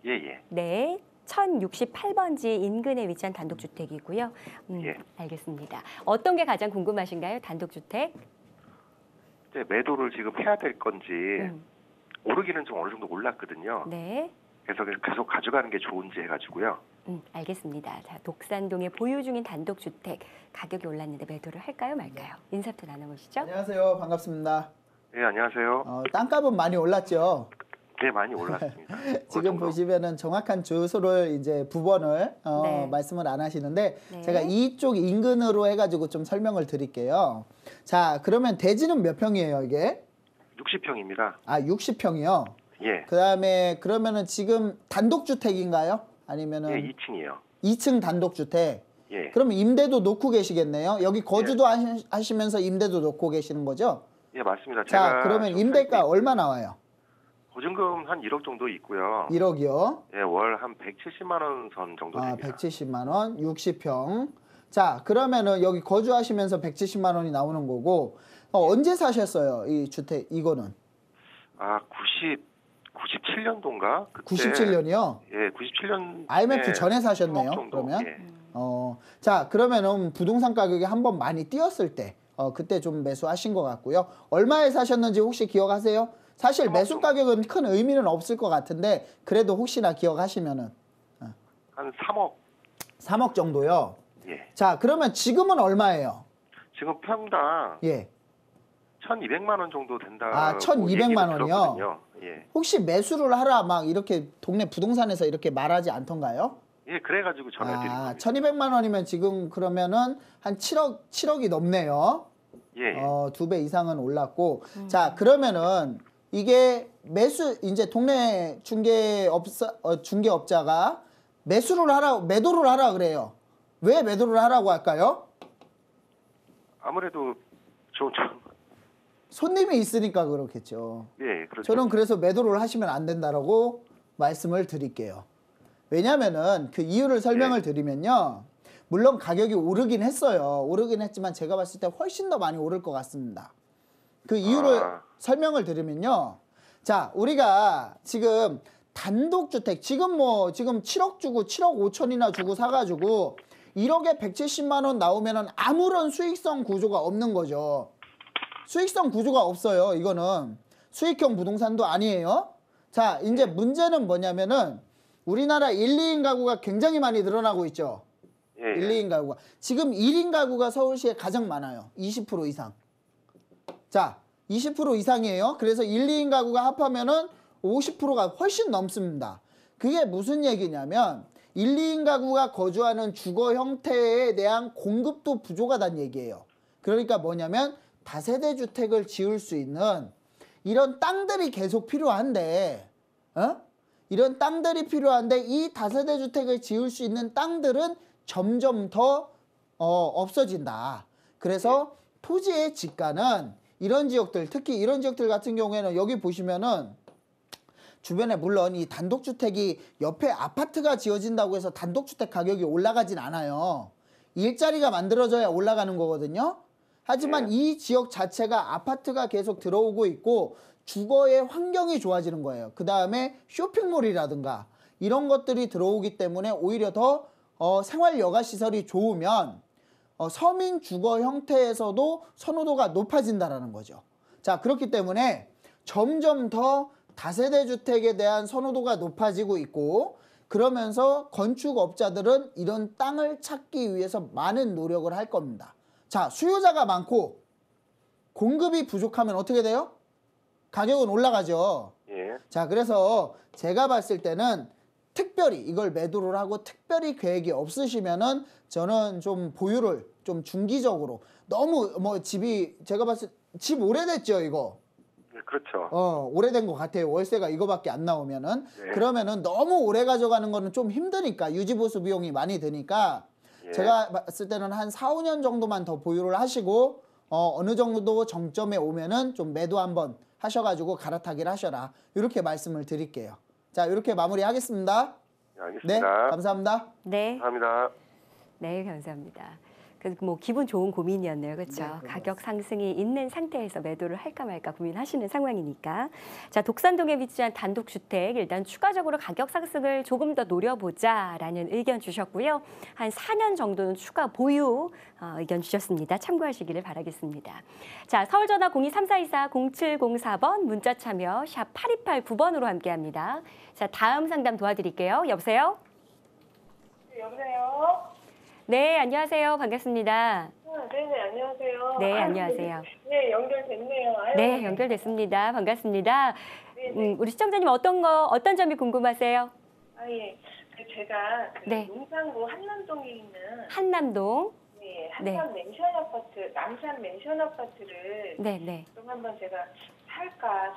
예, 예. 네. 1068번지 인근에 위치한 단독주택이고요. 예. 알겠습니다. 어떤 게 가장 궁금하신가요? 단독주택? 이제 매도를 지금 해야 될 건지 음. 오르기는 좀 어느 정도 올랐거든요. 네. 그래서 계속 가져가는 게 좋은지 해가지고요. 알겠습니다. 자, 독산동에 보유 중인 단독주택 가격이 올랐는데 매도를 할까요, 말까요? 인사부터 나눠보시죠. 안녕하세요. 반갑습니다. 네, 안녕하세요. 땅값은 많이 올랐죠? 네, 많이 올랐습니다. 지금 보시면은 정확한 주소를 이제 부번을 네. 말씀을 안 하시는데 네. 제가 이쪽 인근으로 해가지고 좀 설명을 드릴게요. 자, 그러면 대지는 몇 평이에요, 이게? 60평입니다. 아, 60평이요? 예. 그다음에 그러면은 지금 단독주택인가요? 아니면은 예, 2층이요. 2층 단독주택. 예. 그럼 임대도 놓고 계시겠네요. 여기 거주도 하시면서 임대도 놓고 계시는 거죠? 예, 맞습니다. 자, 제가 그러면 좀 임대가 살고 얼마 나와요? 보증금 한 1억 정도 있고요. 1억이요. 예, 월 한 170만 원 선 정도 아, 됩니다. 170만 원, 60평. 자, 그러면은 여기 거주하시면서 170만 원이 나오는 거고 언제 사셨어요? 이 주택 이거는? 아, 97년도인가? 97년이요? 예, 97년. IMF 전에 사셨네요. 3억 정도. 그러면 예. 자, 그러면은 부동산 가격이 한번 많이 뛰었을 때 그때 좀 매수하신 것 같고요. 얼마에 사셨는지 혹시 기억하세요? 사실 매수 가격은 큰 의미는 없을 것 같은데 그래도 혹시나 기억하시면은 한 3억. 3억 정도요. 예. 자, 그러면 지금은 얼마예요? 지금 평당 예. 1,200만 원 정도 된다. 아, 1,200만 원이요? 예. 혹시 매수를 하라 막 이렇게 동네 부동산에서 이렇게 말하지 않던가요? 예, 그래가지고 전화드린 아, 겁니다. 1,200만 원이면 지금 그러면은 한 7억이 넘네요. 예. 2배 이상은 올랐고. 자, 그러면은 이게 이제 동네 중개업자가 매도를 하라 그래요. 왜 매도를 하라고 할까요? 아무래도 손님이 있으니까 그렇겠죠. 예, 그렇죠. 저는 그래서 매도를 하시면 안 된다라고 말씀을 드릴게요. 왜냐면은 그 이유를 설명을 드리면요. 물론 가격이 오르긴 했어요. 오르긴 했지만 제가 봤을 때 훨씬 더 많이 오를 것 같습니다. 그 이유를 설명을 드리면요. 자, 우리가 지금 단독주택 지금 7억 주고 7억 5천이나 주고 사가지고 1억에 170만 원 나오면은 아무런 수익성 구조가 없는 거죠. 수익성 구조가 없어요. 이거는 수익형 부동산도 아니에요. 자, 이제 문제는 뭐냐면은 우리나라 1, 2인 가구가 굉장히 많이 늘어나고 있죠. 예, 1, 2인 가구가. 지금 1인 가구가 서울시에 가장 많아요. 20% 이상. 자, 20% 이상이에요. 그래서 1, 2인 가구가 합하면은 50%가 훨씬 넘습니다. 그게 무슨 얘기냐면 1, 2인 가구가 거주하는 주거 형태에 대한 공급도 부족하다는 얘기예요. 그러니까 뭐냐면 다세대 주택을 지을 수 있는 이런 땅들이 계속 필요한데 이런 땅들이 필요한데 이 다세대 주택을 지을 수 있는 땅들은 점점 더 없어진다. 그래서 토지의 지가는 이런 지역들, 특히 이런 지역들 같은 경우에는 여기 보시면은 주변에 물론 이 단독주택이 옆에 아파트가 지어진다고 해서 단독주택 가격이 올라가진 않아요. 일자리가 만들어져야 올라가는 거거든요. 하지만 이 지역 자체가 아파트가 계속 들어오고 있고 주거의 환경이 좋아지는 거예요. 그 다음에 쇼핑몰이라든가 이런 것들이 들어오기 때문에 오히려 더 생활 여가 시설이 좋으면 서민 주거 형태에서도 선호도가 높아진다라는 거죠. 자, 그렇기 때문에 점점 더 다세대 주택에 대한 선호도가 높아지고 있고 그러면서 건축업자들은 이런 땅을 찾기 위해서 많은 노력을 할 겁니다. 자, 수요자가 많고 공급이 부족하면 어떻게 돼요? 가격은 올라가죠. 예. 자, 그래서 제가 봤을 때는 특별히 이걸 매도를 하고 특별히 계획이 없으시면은 저는 좀 보유를 좀 중기적으로 너무 제가 봤을 때 집 오래됐죠, 이거. 네, 그렇죠. 오래된 것 같아요. 월세가 이거밖에 안 나오면은. 네. 그러면은 너무 오래 가져가는 거는 좀 힘드니까 유지보수 비용이 많이 드니까 예. 제가 봤을 때는 한 4, 5년 정도만 더 보유를 하시고 어느 정도 정점에 오면은 좀 매도 한번 하셔가지고 갈아타기를 하셔라. 이렇게 말씀을 드릴게요. 자, 이렇게 마무리하겠습니다. 네, 알겠습니다. 네, 감사합니다. 네, 감사합니다. 네, 감사합니다. 그래서 기분 좋은 고민이었네요. 그렇죠? 네, 가격 상승이 있는 상태에서 매도를 할까 말까 고민하시는 상황이니까. 자, 독산동에 위치한 단독주택 일단 추가적으로 가격 상승을 조금 더 노려보자라는 의견 주셨고요. 한 4년 정도는 추가 보유 의견 주셨습니다. 참고하시기를 바라겠습니다. 자, 서울전화 023424-0704번 문자 참여 샵 8289번으로 함께합니다. 자, 다음 상담 도와드릴게요. 여보세요? 여보세요? 네, 안녕하세요. 반갑습니다. 네네, 안녕하세요. 네, 안녕하세요. 네, 연결됐네요. 아유, 네, 연결됐습니다. 반갑습니다. 네, 우리 시청자님 어떤 점이 궁금하세요? 아, 예. 제가 네. 용산구 한남동에 있는 한남동. 네, 한남 맨션 아파트, 남산 맨션 아파트를 네. 좀 한번 제가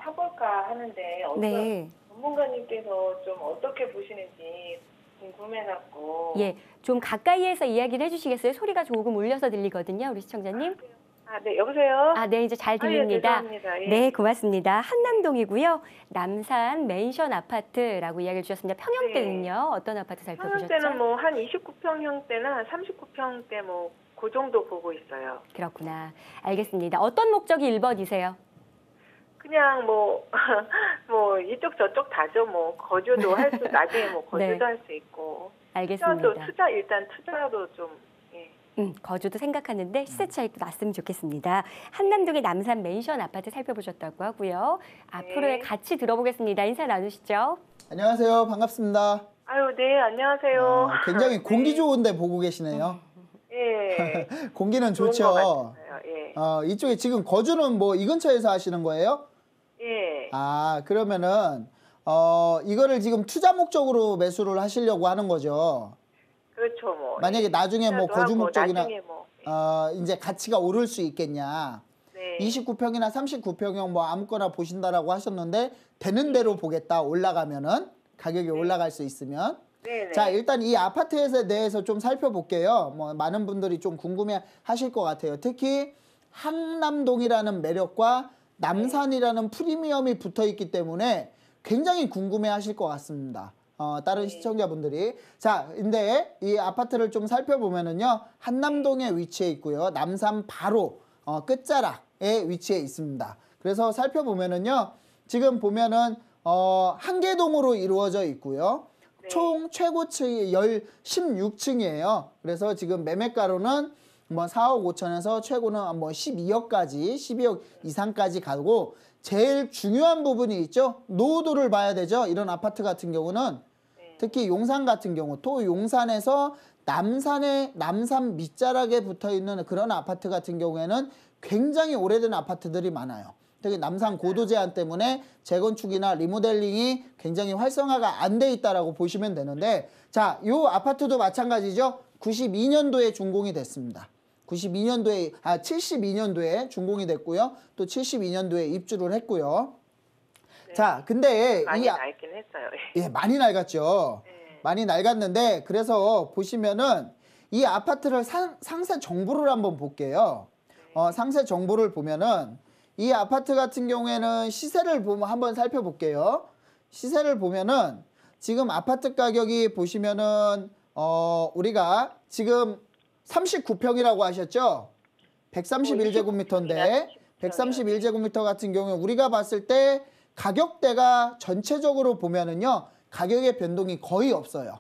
사볼까 하는데 어떤 네. 전문가님께서 좀 어떻게 보시는지 궁금해갖고. 예, 좀 가까이에서 이야기를 해주시겠어요? 소리가 조금 울려서 들리거든요, 우리 시청자님. 아, 네, 여보세요? 아, 네, 이제 잘 예, 들립니다. 죄송합니다. 예. 네, 고맙습니다. 한남동이고요. 남산 맨션 아파트라고 이야기를 주셨습니다. 평형대는요? 어떤 아파트 살펴보셨죠? 평형대는 뭐 한 29평형대나 39평대 뭐 그 정도 보고 있어요. 그렇구나. 알겠습니다. 어떤 목적이 1번이세요? 그냥 뭐 이쪽 저쪽 다죠. 뭐 거주도 나중에 뭐 거주도 네. 할 수 있고. 알겠습니다. 일단 투자도 좀. 예. 거주도 생각하는데 시세 차익도 났으면 좋겠습니다. 한남동의 남산 맨션 아파트 살펴보셨다고 하고요. 앞으로의 같이 들어보겠습니다. 인사 나누시죠. 안녕하세요. 반갑습니다. 아유, 네, 안녕하세요. 굉장히 공기 좋은데 보고 계시네요. 예. 공기는 좋은 것 좋죠. 같아요. 예. 이쪽에 지금 거주는 뭐 이 근처에서 하시는 거예요? 예. 아, 그러면은 이거를 지금 투자 목적으로 매수를 하시려고 하는 거죠. 그렇죠, 뭐. 만약에 나중에 뭐 투자도 거주 하고, 목적이나 나중에 뭐. 이제 가치가 오를 수 있겠냐. 네. 29평이나 39평형 뭐 아무거나 보신다라고 하셨는데 되는 대로 보겠다. 올라가면은 가격이 올라갈 수 있으면. 네네. 자, 일단 이 아파트에 대해서 좀 살펴볼게요. 뭐 많은 분들이 좀 궁금해 하실 것 같아요. 특히 한남동이라는 매력과 남산이라는 프리미엄이 붙어 있기 때문에 굉장히 궁금해 하실 것 같습니다. 다른 시청자분들이. 자, 근데 이 아파트를 좀 살펴보면은요, 한남동에 위치해 있고요. 남산 바로 끝자락에 위치해 있습니다. 그래서 살펴보면은요, 지금 보면은 한계동으로 이루어져 있고요. 총 최고층이 16층이에요. 그래서 지금 매매가로는 뭐 4억 5천에서 최고는 뭐 12억까지, 12억 이상까지 가고, 제일 중요한 부분이 있죠. 노후도를 봐야 되죠. 이런 아파트 같은 경우는 특히 용산 같은 경우, 또 용산에서 남산 밑자락에 붙어 있는 그런 아파트 같은 경우에는 굉장히 오래된 아파트들이 많아요. 특히 남산 고도 제한 때문에 재건축이나 리모델링이 굉장히 활성화가 안 돼 있다라고 보시면 되는데, 자, 이 아파트도 마찬가지죠. 92년도에 준공이 됐습니다. 72년도에 준공이 됐고요. 또 72년도에 입주를 했고요. 네. 자, 근데 많이 낡긴 했어요. 예, 많이 낡았죠. 네. 많이 낡았는데, 그래서 보시면은 이 아파트를 상세 정보를 한번 볼게요. 상세 정보를 보면은 이 아파트 같은 경우에는 시세를 한번 살펴볼게요. 시세를 보면은 지금 아파트 가격이 보시면은 우리가 지금 39평이라고 하셨죠? 131제곱미터인데 131제곱미터 같은 경우에 우리가 봤을 때 가격대가 전체적으로 보면은요, 가격의 변동이 거의 없어요.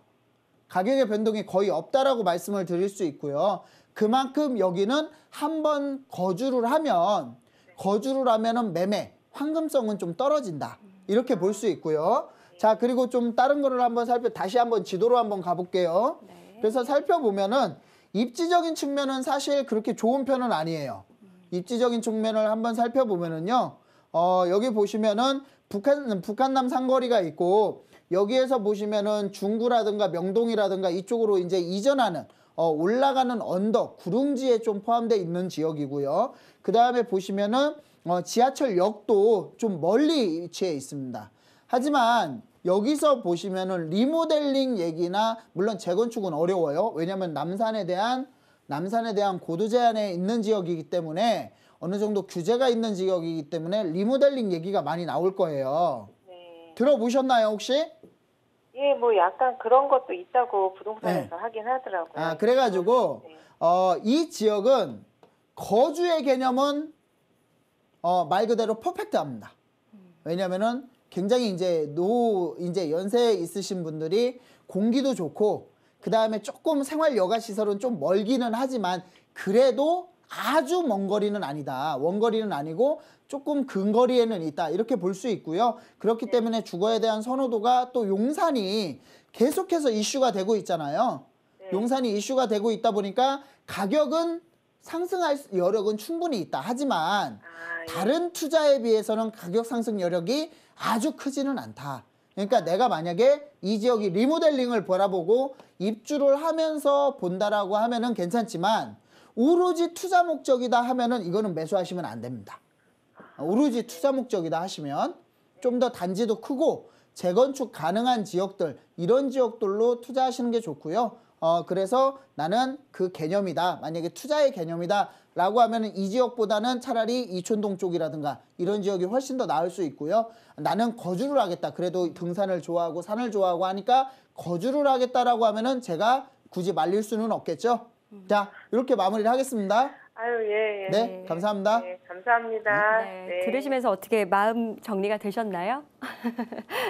가격의 변동이 거의 없다라고 말씀을 드릴 수 있고요. 그만큼 여기는 한번 거주를 하면은 매매, 황금성은 좀 떨어진다. 이렇게 볼 수 있고요. 자, 그리고 좀 다른 거를 한번 다시 한번 지도로 한번 가볼게요. 그래서 살펴보면은 입지적인 측면은 사실 그렇게 좋은 편은 아니에요. 입지적인 측면을 한번 살펴보면은요, 여기 보시면은 북한남 상거리가 있고, 여기에서 보시면은 중구라든가 명동이라든가 이쪽으로 이제 이전하는 올라가는 언덕, 구릉지에 좀 포함되어 있는 지역이고요. 그 다음에 보시면은 지하철역도 좀 멀리 위치해 있습니다. 하지만 여기서 보시면은 리모델링 얘기나, 물론 재건축은 어려워요. 왜냐하면 남산에 대한 고도 제한에 있는 지역이기 때문에, 어느 정도 규제가 있는 지역이기 때문에 리모델링 얘기가 많이 나올 거예요. 네. 들어보셨나요, 혹시? 예, 뭐 약간 그런 것도 있다고 부동산에서 하긴 하더라고요. 아, 그래가지고 네. 이 지역은 거주의 개념은 말 그대로 퍼펙트합니다. 왜냐면은 굉장히 이제 연세에 있으신 분들이 공기도 좋고, 그 다음에 조금 생활 여가 시설은 좀 멀기는 하지만 그래도 아주 먼 거리는 아니다. 원거리는 아니고 조금 근거리에는 있다. 이렇게 볼 수 있고요. 그렇기 때문에 주거에 대한 선호도가, 또 용산이 계속해서 이슈가 되고 있잖아요. 용산이 이슈가 되고 있다 보니까 가격은 상승할 여력은 충분히 있다. 하지만 다른 투자에 비해서는 가격 상승 여력이 아주 크지는 않다. 그러니까 내가 만약에 이 지역이 리모델링을 바라보고 입주를 하면서 본다라고 하면은 괜찮지만 오로지 투자 목적이다 하면은 이거는 매수하시면 안 됩니다. 오로지 투자 목적이다 하시면 좀 더 단지도 크고 재건축 가능한 지역들, 이런 지역들로 투자하시는 게 좋고요. 그래서 나는 그 개념이다. 만약에 투자의 개념이다 라고 하면은 이 지역보다는 차라리 이촌동 쪽이라든가 이런 지역이 훨씬 더 나을 수 있고요. 나는 거주를 하겠다. 그래도 등산을 좋아하고 산을 좋아하고 하니까 거주를 하겠다라고 하면은 제가 굳이 말릴 수는 없겠죠. 자, 이렇게 마무리를 하겠습니다. 아유, 예, 예. 네, 감사합니다. 네, 감사합니다. 네, 들으시면서 어떻게 마음 정리가 되셨나요?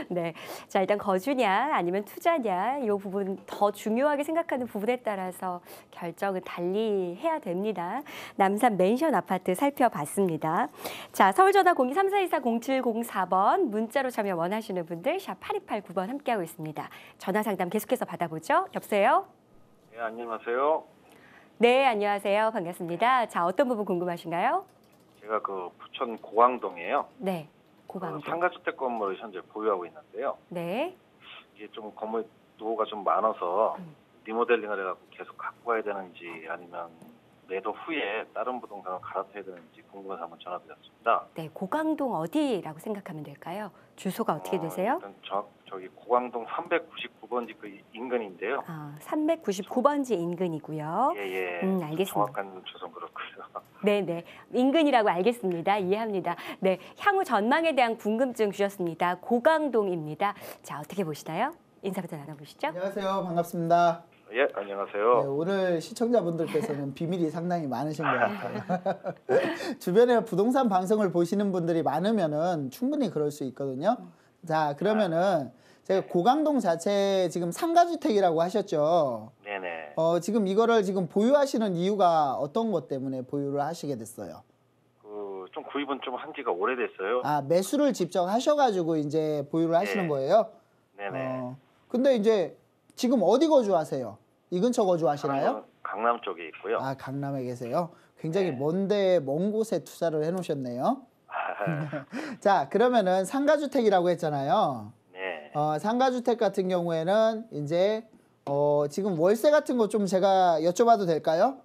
네, 자 일단 거주냐 아니면 투자냐 이 부분 더 중요하게 생각하는 부분에 따라서 결정은 달리 해야 됩니다. 남산 맨션 아파트 살펴봤습니다. 자, 서울전화 0234240704번 문자로 참여 원하시는 분들 샵 8289번 함께하고 있습니다. 전화 상담 계속해서 받아보죠. 여보세요? 네, 안녕하세요. 네, 안녕하세요. 반갑습니다. 자, 어떤 부분 궁금하신가요? 제가 그 부천 고강동이에요. 네, 고강동. 상가주택 건물을 현재 보유하고 있는데요. 네. 이게 좀 건물 노후가 좀 많아서 리모델링을 해갖고 계속 갖고 가야 되는지 아니면 매도 후에 다른 부동산을 갈아타야 되는지 궁금해서 한번 전화드렸습니다. 네, 고강동 어디라고 생각하면 될까요? 주소가 어떻게 되세요? 일단 저기 고강동 399번지 그 인근인데요. 아, 399번지 인근이고요. 예, 알겠습니다. 정확한 주소는 그렇고요. 네, 인근이라고 알겠습니다. 이해합니다. 네, 향후 전망에 대한 궁금증 주셨습니다. 고강동입니다. 자, 어떻게 보시나요? 인사부터 나눠보시죠. 안녕하세요. 반갑습니다. 예, 안녕하세요. 네, 오늘 시청자분들께서는 비밀이 상당히 많으신 것 같아요. 주변에 부동산 방송을 보시는 분들이 많으면은 충분히 그럴 수 있거든요. 자, 그러면은 제가 고강동 자체 지금 상가주택이라고 하셨죠. 네네. 지금 이거를 지금 보유하시는 이유가 어떤 것 때문에 보유를 하시게 됐어요? 좀 구입은 좀 한 지가 오래됐어요. 아, 매수를 직접 하셔가지고 이제 보유를 하시는 네. 거예요? 네네. 근데 이제 지금 어디 거주하세요? 이 근처 거주하시나요? 강남 쪽에 있고요. 아, 강남에 계세요? 굉장히 네. 먼 곳에 투자를 해놓으셨네요. 자, 그러면은 상가주택이라고 했잖아요. 네. 상가주택 같은 경우에는 이제 지금 월세 같은 거 좀 제가 여쭤봐도 될까요?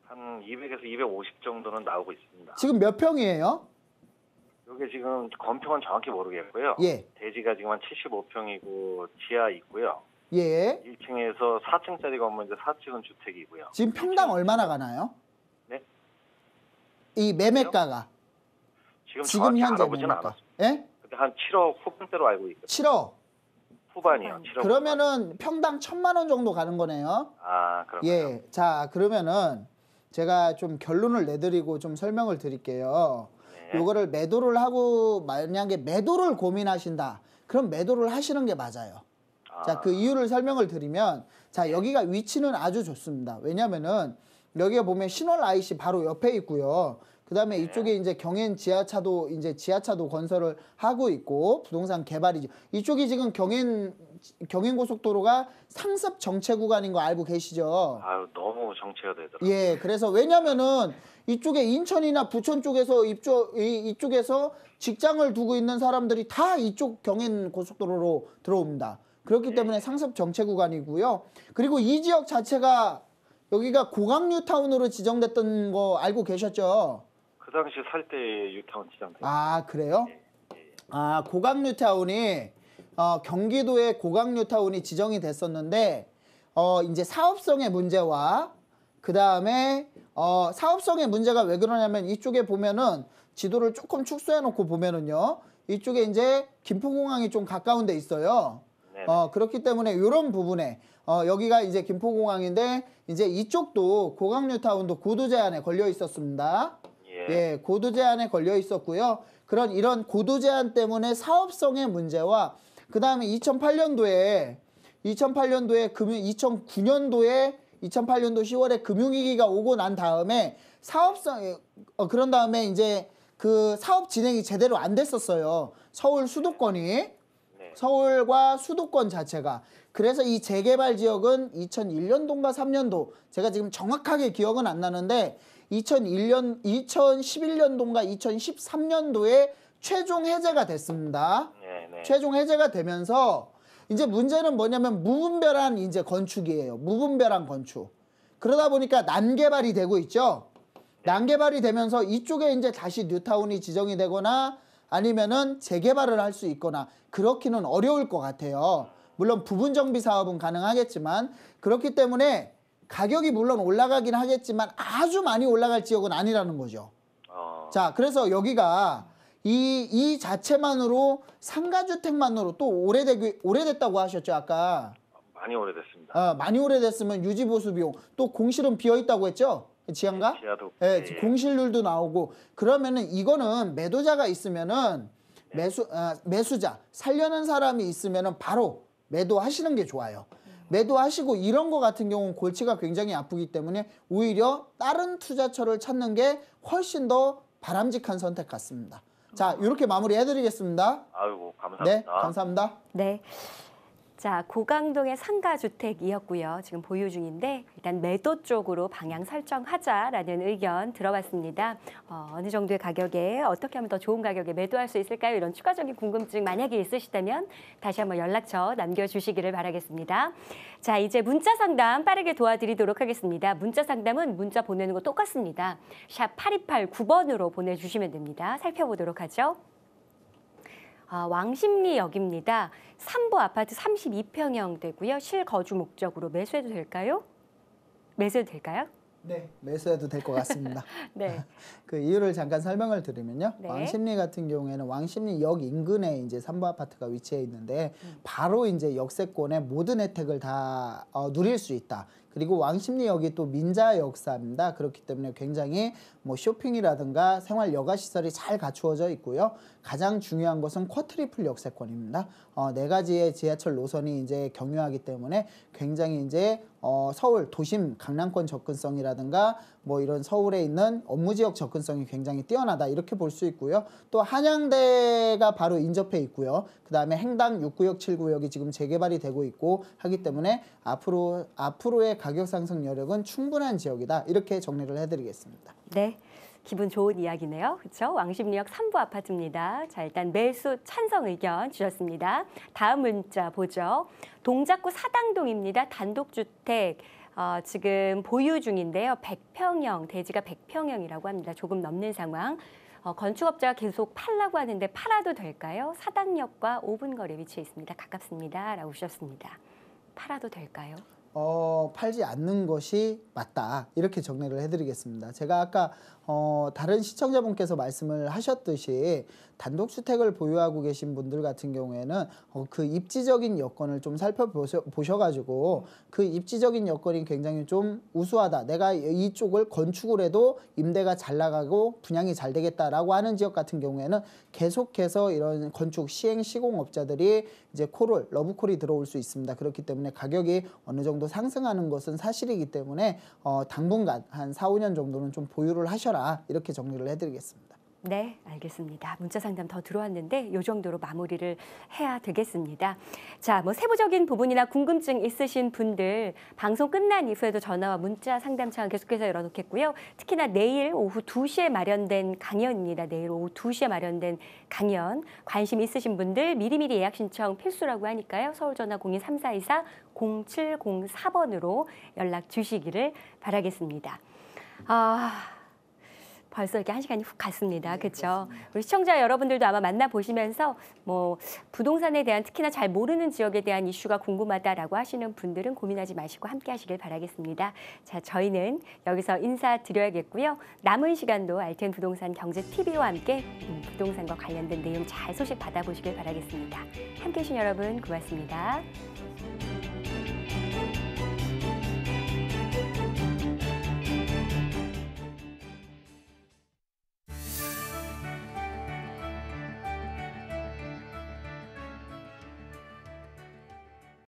한 200에서 250 정도는 나오고 있습니다. 지금 몇 평이에요? 이게 지금 건평은 정확히 모르겠고요. 예. 대지가 지금 한 75평이고 지하 있고요. 예. 1층에서 4층짜리 건물인데 4층은 주택이고요. 지금 평당 얼마나 가나요? 네? 이 매매가가. 지금 지금 정확히 현재 알아보진 매매가. 않았어요. 예? 근데 한 7억 후반대로 알고 있거든요. 7억. 후반이요. 7억 그러면은 평당 1,000만 원 정도 가는 거네요. 아, 그렇군요. 예. 자, 그러면은 제가 좀 결론을 내드리고 좀 설명을 드릴게요. 네. 요거를 매도를 하고 만약에 매도를 고민하신다. 그럼 매도를 하시는 게 맞아요. 자, 그 이유를 설명을 드리면 자, 여기가 위치는 아주 좋습니다. 왜냐면은 여기에 보면 신월 IC 바로 옆에 있고요. 그다음에 이쪽에 이제 경인 지하차도 건설을 하고 있고 부동산 개발이죠. 이쪽이 지금 경인 고속도로가 상습 정체 구간인 거 알고 계시죠? 아유, 너무 정체가 되더라고요. 예, 그래서 왜냐면은 이쪽에 인천이나 부천 쪽에서 이쪽에서 직장을 두고 있는 사람들이 다 이쪽 경인 고속도로로 들어옵니다. 그렇기 때문에 상습 정체 구간이고요. 그리고 이 지역 자체가 여기가 고강뉴 타운으로 지정됐던 거 알고 계셨죠? 그 당시 살 때 유타운 지정됐어요. 아, 그래요? 아, 고강뉴 타운이 경기도의 고강뉴 타운이 지정이 됐었는데 이제 사업성의 문제와 그다음에 사업성의 문제가 왜 그러냐면 이쪽에 보면은 지도를 조금 축소해 놓고 보면은요. 이쪽에 이제 김포공항이 좀 가까운 데 있어요. 그렇기 때문에 이런 부분에 여기가 이제 김포공항인데 이제 이쪽도 고강뉴 타운도 고도 제한에 걸려 있었습니다. 예, 고도 제한에 걸려 있었고요. 이런 고도 제한 때문에 사업성의 문제와 그다음에 2008년도에 2009년도에 2008년도 10월에 금융위기가 오고 난 다음에 그런 다음에 이제 그 사업 진행이 제대로 안 됐었어요. 서울 수도권이. 서울과 수도권 자체가. 그래서 이 재개발 지역은 2001년도인가 3년도 제가 지금 정확하게 기억은 안 나는데 2011년도인가 2013년도에 최종 해제가 됐습니다. 네. 최종 해제가 되면서 이제 문제는 뭐냐면 무분별한 이제 건축이에요. 무분별한 건축. 그러다 보니까 난개발이 되고 있죠. 난개발이 되면서 이쪽에 이제 다시 뉴타운이 지정이 되거나 아니면은 재개발을 할 수 있거나 그렇기는 어려울 것 같아요. 물론 부분 정비 사업은 가능하겠지만 그렇기 때문에 가격이 물론 올라가긴 하겠지만 아주 많이 올라갈 지역은 아니라는 거죠. 자, 그래서 여기가 이 자체만으로 상가주택만으로 또 오래됐다고 하셨죠, 아까. 많이 오래됐습니다. 많이 오래됐으면 유지보수 비용, 또 공실은 비어있다고 했죠? 지하인가? 지하도. 네, 공실률도 나오고. 그러면은 이거는 매도자가 있으면은 매수자, 살려는 사람이 있으면은 바로 매도하시는 게 좋아요. 매도하시고 이런 거 같은 경우는 골치가 굉장히 아프기 때문에 오히려 다른 투자처를 찾는 게 훨씬 더 바람직한 선택 같습니다. 자, 이렇게 마무리해드리겠습니다. 아이고, 감사합니다. 네, 감사합니다. 네. 자, 고강동의 상가주택이었고요. 지금 보유 중인데 일단 매도 쪽으로 방향 설정하자라는 의견 들어봤습니다. 어느 정도의 가격에 어떻게 하면 더 좋은 가격에 매도할 수 있을까요? 이런 추가적인 궁금증 만약에 있으시다면 다시 한번 연락처 남겨주시기를 바라겠습니다. 자, 이제 문자 상담 빠르게 도와드리도록 하겠습니다. 문자 상담은 문자 보내는 거 똑같습니다. 샵 8289번으로 보내주시면 됩니다. 살펴보도록 하죠. 왕십리역입니다. 3부 아파트 32평형 되고요. 실거주 목적으로 매수해도 될까요? 매수해도 될까요? 네, 매수해도 될 것 같습니다. 네. 그 이유를 잠깐 설명을 드리면요. 네. 왕십리 같은 경우에는 왕십리역 인근에 이제 3부 아파트가 위치해 있는데 바로 이제 역세권의 모든 혜택을 다 누릴 수 있다. 그리고 왕십리역이 또 민자 역사입니다. 그렇기 때문에 굉장히 뭐 쇼핑이라든가 생활 여가 시설이 잘 갖추어져 있고요. 가장 중요한 것은 쿼트리플 역세권입니다. 4가지의 지하철 노선이 이제 경유하기 때문에 굉장히 이제 서울 도심 강남권 접근성이라든가 뭐 이런 서울에 있는 업무 지역 접근성이 굉장히 뛰어나다 이렇게 볼 수 있고요. 또 한양대가 바로 인접해 있고요. 그 다음에 행당 6구역, 7구역이 지금 재개발이 되고 있고 하기 때문에 앞으로의 가격 상승 여력은 충분한 지역이다. 이렇게 정리를 해드리겠습니다. 네. 기분 좋은 이야기네요. 그렇죠? 왕십리역 3부 아파트입니다. 자, 일단 매수 찬성 의견 주셨습니다. 다음 문자 보죠. 동작구 사당동입니다. 단독주택 지금 보유 중인데요. 100평형, 대지가 100평형이라고 합니다. 조금 넘는 상황. 건축업자가 계속 팔라고 하는데 팔아도 될까요? 사당역과 5분 거리에 위치해 있습니다. 가깝습니다. 라고 주셨습니다. 팔아도 될까요? 팔지 않는 것이 맞다. 이렇게 정리를 해드리겠습니다. 제가 아까 다른 시청자분께서 말씀을 하셨듯이 단독주택을 보유하고 계신 분들 같은 경우에는 그 입지적인 여건을 좀 살펴보셔가지고 그 입지적인 여건이 굉장히 좀 우수하다. 내가 이쪽을 건축을 해도 임대가 잘 나가고 분양이 잘 되겠다라고 하는 지역 같은 경우에는 계속해서 이런 건축 시행 시공업자들이 이제 러브콜이 들어올 수 있습니다. 그렇기 때문에 가격이 어느 정도 상승하는 것은 사실이기 때문에 당분간 한 4, 5년 정도는 좀 보유를 하셔라. 이렇게 정리를 해드리겠습니다. 네, 알겠습니다. 문자 상담 더 들어왔는데 이 정도로 마무리를 해야 되겠습니다. 자, 뭐 세부적인 부분이나 궁금증 있으신 분들 방송 끝난 이후에도 전화와 문자 상담창 계속해서 열어놓겠고요. 특히나 내일 오후 2시에 마련된 강연입니다. 내일 오후 2시에 마련된 강연 관심 있으신 분들 미리미리 예약 신청 필수라고 하니까요. 서울전화 0234-0704번으로 연락 주시기를 바라겠습니다. 벌써 이렇게 1시간이 훅 갔습니다. 그렇죠? 우리 시청자 여러분들도 아마 만나보시면서 뭐 부동산에 대한 특히나 잘 모르는 지역에 대한 이슈가 궁금하다라고 하시는 분들은 고민하지 마시고 함께 하시길 바라겠습니다. 자, 저희는 여기서 인사드려야겠고요. 남은 시간도 알텐 부동산 경제TV와 함께 부동산과 관련된 내용 잘 소식 받아보시길 바라겠습니다. 함께해 주신 여러분 고맙습니다.